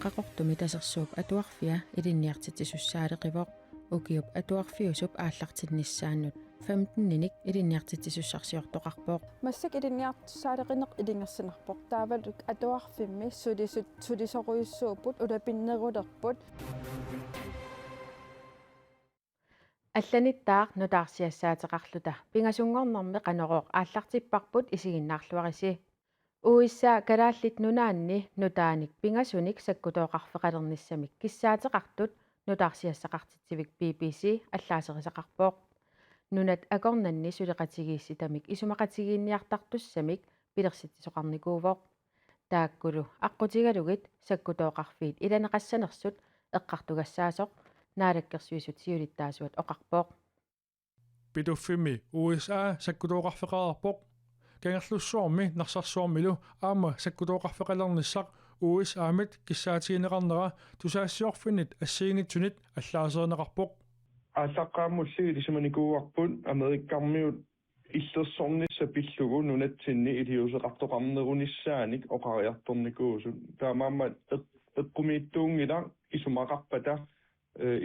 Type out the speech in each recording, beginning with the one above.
qaqortumi tasersuup atuarfia ilinniartitsisussaareqivoq ukiup atuarfiusup aallartinnissaannut 15-ник ilinniartitsisussarsiortoqarpooq массак илинниартсаалеқинеқ илингерсинарпоқ таавалук атуарфимми сулисоруйуссуупут улапиннерулерпут алланиттаақ нутаарсиассаатеқарлута пингасунгорнэрми қанерооқ ааллартиппарпут исигиннаарлуариси уиссаа калааллит нунаанни нутааник пингасуник саккутооқарфеқалерниссамик киссаатеқартут нутаарсиассақартитсивик BBC аллаасерисақарпооқ нунат акорнанни сулеқатигиисситамик исумақатигиинниартартуссамик пилерситсоқарникуувоқ тааккулу аққутигалугит саккутооқарфиит иланеқассанерсут эққартугассаасоқ наалаккерсуисут сиулиттаасуат оқарпооқ пидуффими USA саккутооқарфеқарпоқ кангерлуссуарми нарсарсуармилу аама саккутооқарфеқалерниссақ USA-мит киссаатигинеқарнера тусаассиорфинит ассиингитсунит аллаасернеқарпоқ аасаққааммуллиги лисиманикууарпут америккармиут иллерсорнисса пиллугу нунатсинни илиусеқартоқарнерунissaаник оқариарторникуусут таамаама эққумииттуунгила исумақарпата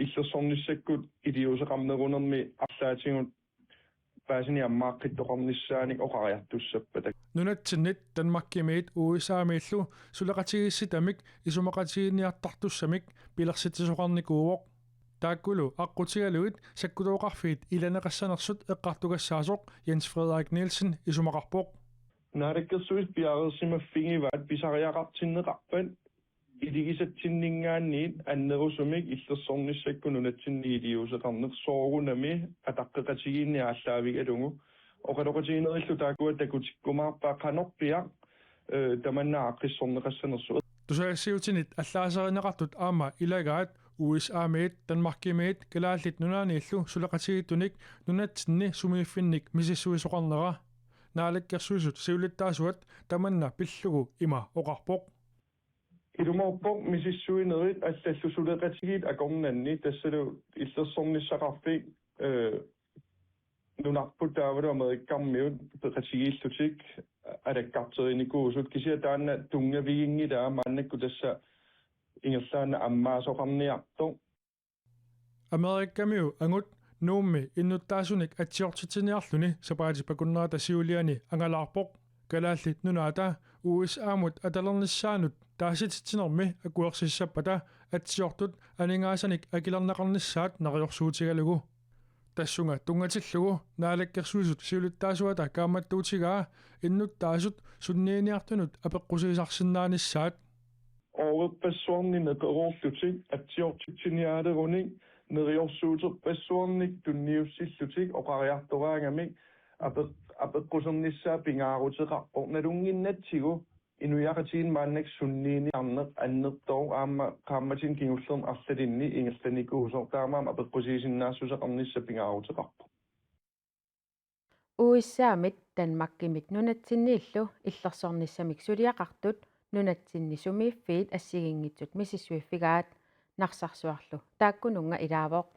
иллерсорниссаккут илиусеқарнерунерми арлаатингут паасини аммааққиттоқарнissaаник оқариартуссаппата нунатсиннит Данмаркимиит USA-мииллу сулеқатигисситамик исумақатигинниартартуссамик пилерситсоқарникуувоқ тааккулу аққутигалуит саккутооқарфиит иланеқассанерсут эққартугассаасоқ Jens Frederik Nielsen исумақарпоқ наараккерсуит пиарерсимаффигиваат писариақартиннеқарпат илигисатсиннингаанниит аннерусумик иллерсорниссакку нунатсинни илиусеқарнер соорунами атаққеқатигиинни ааллаавигалугу оқалоқатигинериллу таакуат такутиккумаарпаа қанорпиа таманнааққиссорнеқассанерсу тусаассиутинит аллаасеринеқартут аама илагаат USA-миит Данмаркимиит калааллит нунааниллу сулеқатигиттуник нунатсинни сумииффинник мисиссуисоқарнера наалаккерсуисут сиулиттаасуат таманна пиллугу има оқарпоқ илумауппоқ мисиссуинерит аллаллу сулеқатигиит акорнанни тассалу иллерсорниссақарфик нунарпут таавалу америккармиут пеқатигииллутик алаккартериникуусут кисиа таанна тунгавигингилаа мааннакку тасса ингерлаана аммаасоқарниарто америккамиу ангут нуумми иннуттаасуник атсиортитиниарлуни сапаатипакуннерата сиулиани ангалаарпоқ калааллит нунаата USA-мут аталерниссаанут таасититсинерми акуерсиссаппата атсиортут анингаасаник акилернеқарниссаат нариорсуутигалугу тассунга тунгатиллугу наалаккерсуисут сиулиттаасуата кааматтуутигаа иннуттаасут суннииниартунут апеққусигисарсиннааниссаат overpersoonlijk neqeruorlutik attiortitiniaaleruni neriorsuuterpersoonlik tunniussilllutik oqariartoraangamik apeqqusernissаа pingaaruteqarpo nalunginnatsigu inuiaqatiin maannak sunniiniarneq annertor aamma qaammatin kingullern arlalinni ingerlanikuusor taamaam apeqqusiisinnaasusaqarnissa pingaaruteqarpo USA-мит Данмаркимит нунатсиннииллу иллерсорнissamик сулиақартут нунатсинни сумииффиит ассигингитсут мисиссуиффигаат нарсарсуарлу тааккунунга илаавоқ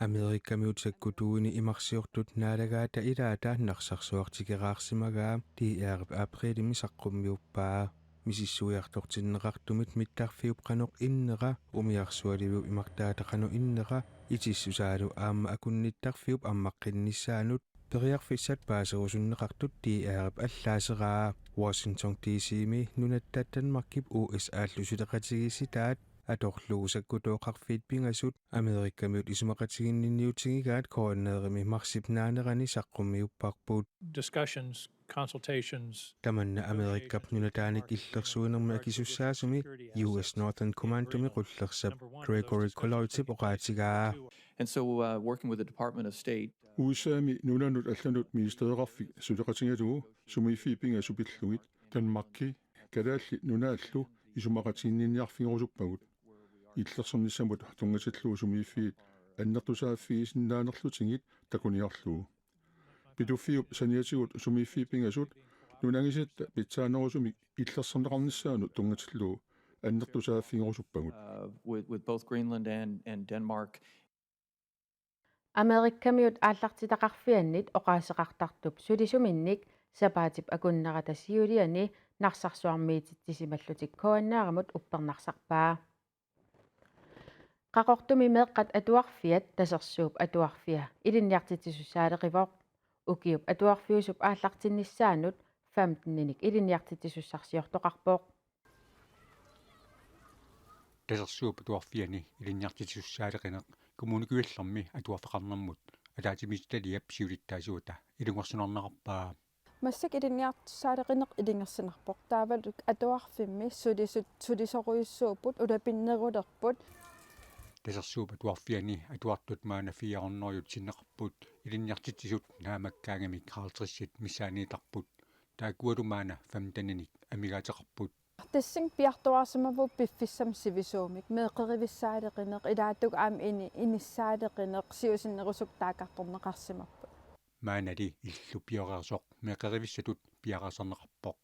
америккамиутсаккутууини имарсиортут наалагаата илаата нарсарсуартикераарсимагаа DR априлими саққуммиуппаа мисиссуиартортиннеқартумит миттарфиуп қанеқ иннера умиарсуаливу имартаатақану иннера итиссусаалу аама акунниттарфиуп аммаққинниссаанут периарфиссат паасерусуннеқартут DR аллаасераа Washington DC-ми нунаттаттанмаркип USA-аллу сулеқатигисситаат аторлуусаккутооқарфиит пингасут америккамиут исумақатигиннинниутигигаат коорнерими марсипнаанерани саққуммиуппарпут discussions consultations таманна америккап нунатааник иллерсуинерми акисуссаасуми US Northern Command-туми қуллерсап Gregory Colloitip оқаатигаа and so working with the Department of State USA-ми нунанут алланут министериқарфик сулеқатингалугу сумииффипинга супиллугит Данмарки калаалли нунааллу исумақатигинниарфигорусуппагут иллерсорниссамут тунгасиллуу сумииффиит аннертусааффигисиннаанерлутингит такуниарлугу пидуффиуп саниатигут сумииффипингасут нунангисатта питсаанерусумик иллерсорнеқарниссаану тунгасиллуу аннертусааффигорусуппагут with both Greenland and Denmark америккамиут ааллартитақарфианнит оқаасеқартартуп сулисуминник сапаатип акуннерата сиулиани нарсарсуармиититсималлутик коаннаарамут уппернарсарпаа qaqortumi meeqqat atuarfiat tasersuup atuarfia ilinniartitisussaalerivooq ukiup atuarfiusup aallartinnissaanut 15-nik ilinniartitisussarsiortoqarpooq tasersuup atuarfiani ilinniartitisussaalerqineq kommunikuillermi atuarfeqarnermut атаатимисталиап сиулиттаасуута илунгорсунарнеқарпаа массак илинниартсаалеқинеқ илингерсинарпоқ таавалук атуарфимми сулисоруйуссуупут улапиннерулерпут тасерсууп атуарфиани атуартут маана фиарнериут синнеқарпут илинниартитсисут наамаккаагами хаалтриссит миссааниитарпут таакуалумаана 15-ник амигаатеқарпут тассин пиартуарсимаву пиффиссам сивисуумик меэқеривиссаалеқинеқ илаатук аам иниссаалеқинеқ сиусиннерусук таакарторнеқарсимарпут маанали иллу пиорерсоқ меэқеривиссатут пиарасарнеқарпоқ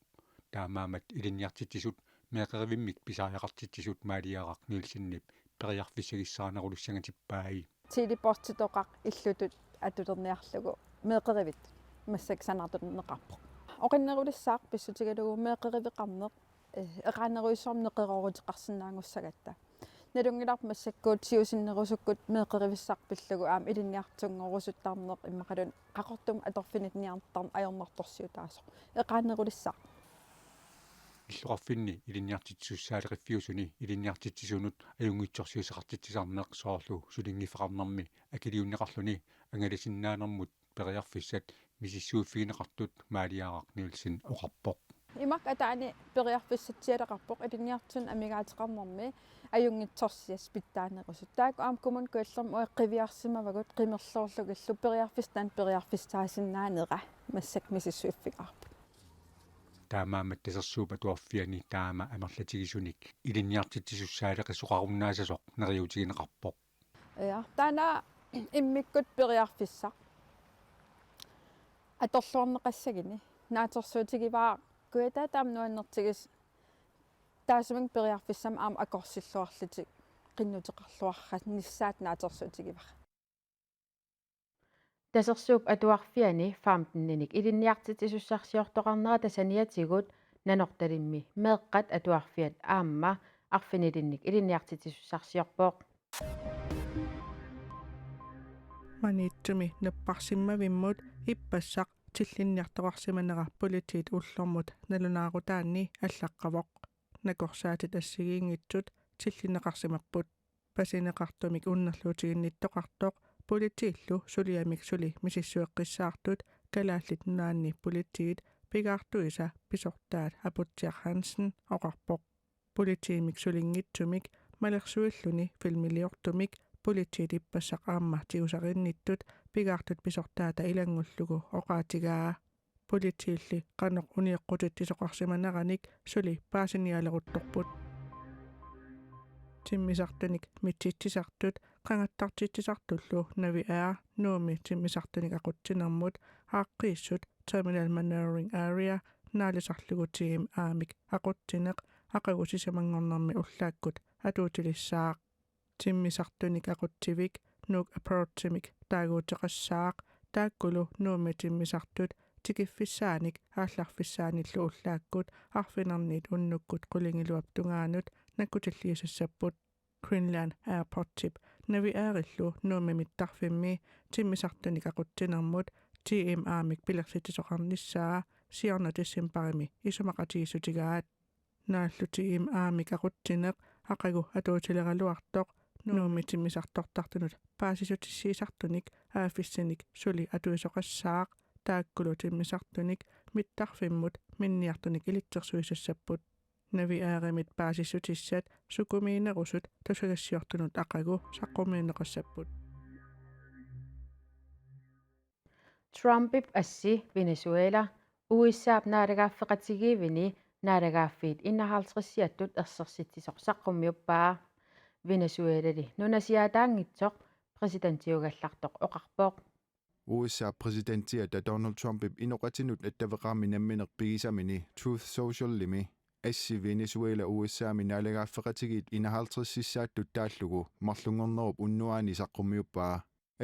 таамаамат илинниартитсисут меэқеривиммик писааяқартитсисут маалиарақ нилсиннип периарфиссагиссаанерулуссангатиппааи тилипортитоқақ иллутут атулерниарлугу меэқеривит массак санартуннеқарпоқ оқиннерулиссаақ писсутигалугу меэқеривеқарнеқ эқаанеруйссуарнеқероорутеқарсинаангуссагатта налунгиларп массаккуут сиусиннерусуккут меэқеривиссарпиллагу аам илинниартунгорусуттарнеқ иммақалун қақортум аторфинитниартарн аёрнарторсиу таасо эқаанерулиссаақ иллуқарфинни илинниартитсуссаалеқиффиусуни илинниартитсисунут аюнгитсорсиусеқартитсисарнеқ соорлу сулингифеқарнарми акилиуннеқарлуни ангалисиннаанермут периарфиссат мисиссууффигинеқартут маалиарақ нилсин оқарпоқ имак атаани периарфиссатсиалеқарпоқ илинниартун амигаатеқарнэрми аюнгитсорсиас питтаанерусут таак аам коммун куаллерм уэққивиарсимавагут қимерлоорлугиллу периарфистан периарфистаасиннаанера массак мисиссууффигарпут таамаамат тасерсууп атуарфиани таама амерлатигисуник илинниартитсуссаалеқисоқаруннаасасоқ нериутигинеқарпоқ таана иммиккут периарфисса аторлуарнеқассагини нааторсуутигиваа куята таамнуаннертигис таасумин периарфиссам аам акорсиллуарлутик qinnuteqarluarrat nissaat naatorsuutigivaq tasersuup atuarfiani 15-nik ilinniartitisussarsiortoqarnera tasaniatigut nanortalimmi meeqqat atuarfiat aamma arfinilinnik ilinniartitisussarsiorpooq манитсуми наппарсиммавиммут иппассақ тилlinniartoqarsimanera политит уллормут налунаарутаанни аллаққавоқ накорсаатит ассигиингитсут тиллинеқарсимаппут пасинеқартумик уннерлуутигинниттоқартоқ политииллу сулиамик сули мисиссуэққиссаартут калааллит наанни политиит пигаартуиса писортаат апутсиар хансен оқарпоқ политиимик сулингитсумик малерсуиллуни филмилиортумик политиит иппассақ аамма тиусаринниттут пигаартут писортаата илангуллугу оқаатигаа политиилли қанеқ униэққутит тисоқарсиманераник сули паасиниалерутторпут тиммисартуник митситсисартут қангаттартитсисартуллу нави нууми тиммисартуник ақутсинермут ааққииссут terminal maneuvering area наалисарлугу тигим аамик ақутсинеқ ақагусисамангорнэрми уллааккут атуутилиссаақ тиммисартуник ақутсивик нук аппроачимик таагуутеқассаақ тааккулу нууми тиммисартут тикиффиссааник аалларфиссааниллу уллааккут арфинернит уннуккут қулингилуап тунгаанут наккутиллиусассаппут Greenland Airport Tip навиаариллу нуумимиттарфимми тиммисартуник ақутсинермут TM аамик пилерситисоқарниссаа сиорна тиссимпарими исумақатигиссутигаат нааллу TM аамик ақутсинеқ ақагу атуутилералуартоқ нууми тиммисартортартунут паасисутиссиисартуник аафиссиник сули атуисоқассаақ тааккулу тиммисартуник миттарфиммут минниартуник илитсерсуисассаппут навиааримит паасиссутиссат сукумиинерусут тусагассиортунут ақагу саққумиинеқассаппут Trumpip assi Venezuela uissaap naalaгааффеқатигиивини наалагааффиит 51-сиаттут ерсерситсисоқ саққуммиуппаа Venezuelali нунасиаатаангитсоқ президентиугаллартоқ оқарпоқ USA præsidentiata Donald Trumpip inoqatinut attavеqaarmi namminerpigisamini Truth Social limi assi Venezuela USA minaalagaaffeqatigiit 51-sissaattut taallugu marlungornerup unnuaani saqqummiuppaa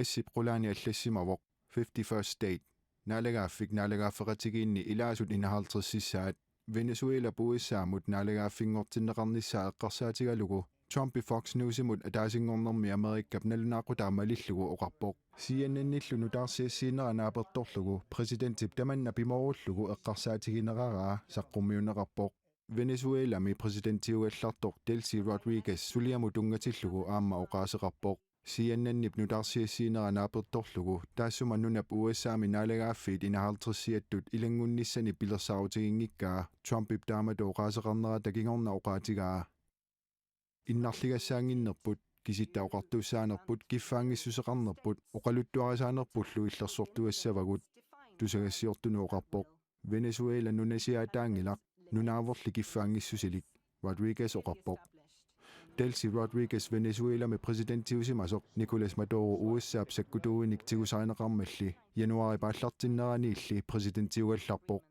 assip qulaani allassimavoq 51st state naalagaaffik naalagaaffeqatigiinni ilaasut 51-sissaat Venezuela USA mut naalagaaffinngortinneqarnissaa eqqarsaatigalugu Trump i Fox Newsimut ataasingornermi Amerikkap nalunaaqutaammalillugu oqarpoq CNN-illu nutaarsiassiineranaapertorlugu presidentip tamanna pimorullugu eqqarsaatigineqaraa saqqummiuneqarpoq Venezuelami presidentiuallartoq Delcy Rodriguez suliamu tungatillugu aamma oqaaseqarpoq CNN-ip nutaarsiassiineranaapertorlugu taassumannunap USA-mi naalagaaffiit inahaltrissiattut ilangunnissani pilersaarutigiнгиккаа Trump-ip taamatu oqaaseqarnera takingorna oqaatigaa innarligassaanginnerput kisittaoqartuussaanerput kiffaangissuseqarnerput oqaluttuarisaanerpullu illersortuassavagut tusagassiortunu oqarpoq Venezuela nunasiaataangilaq nunaavorli kiffaangissusilik Rodriguez oqarpoq Delcy Rodriguez Venezuelami presidentiusimasoq Nicolas Maduro USA-ap sakkutuuinik tigusaaneqarmalli januari paallartinneraniilli presidentiuallarpoq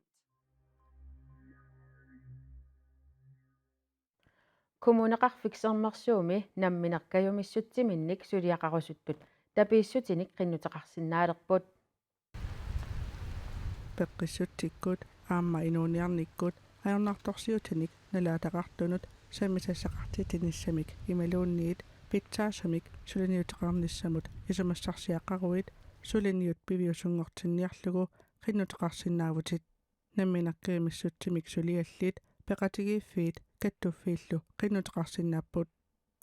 Kommuneqarfiksermersuumi nammineqqajumissuttiminnik suliaqarusuttut tapiissutinik qinnutaqarsinnaalerput peqqissuttikkut aamma inuuniarnikkut ajornartorsiutinik nalaataqartunut samisassaqartitinnissamik imaluunniit pitsaassamik suliniuteqarnissamut isumassarsiaqqaruit suliniut piviusungortinniarlugu qinnutaqarsinnaavutit nammineqqimissuttimik suliallit peqatigiiffiit kattuffiillu qinnutaqarsinnapput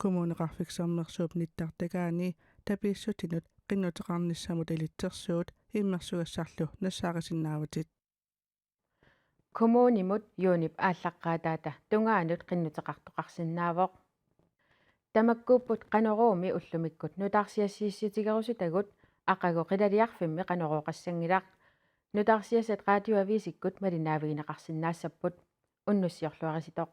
kommuneqarfiksermersuup nittartagaani tapiissutinut qinnutaqarnissamut ilitsersuut immersugassarlu nassaaqisinnaavutit kommunimut yuunip ааllaqqaataata tungaanut qinnutaqartoqarsinnaavoq tamakkuupput qanuruumi ullumikkut nutaarsiassiissutigerusutagut aqagu qilaliarfimmi qanuruuqassangilaq nutaarsiasat raadioavisikkut malinaaviginaqarsinnaassapпут уннуссиорлуариситоq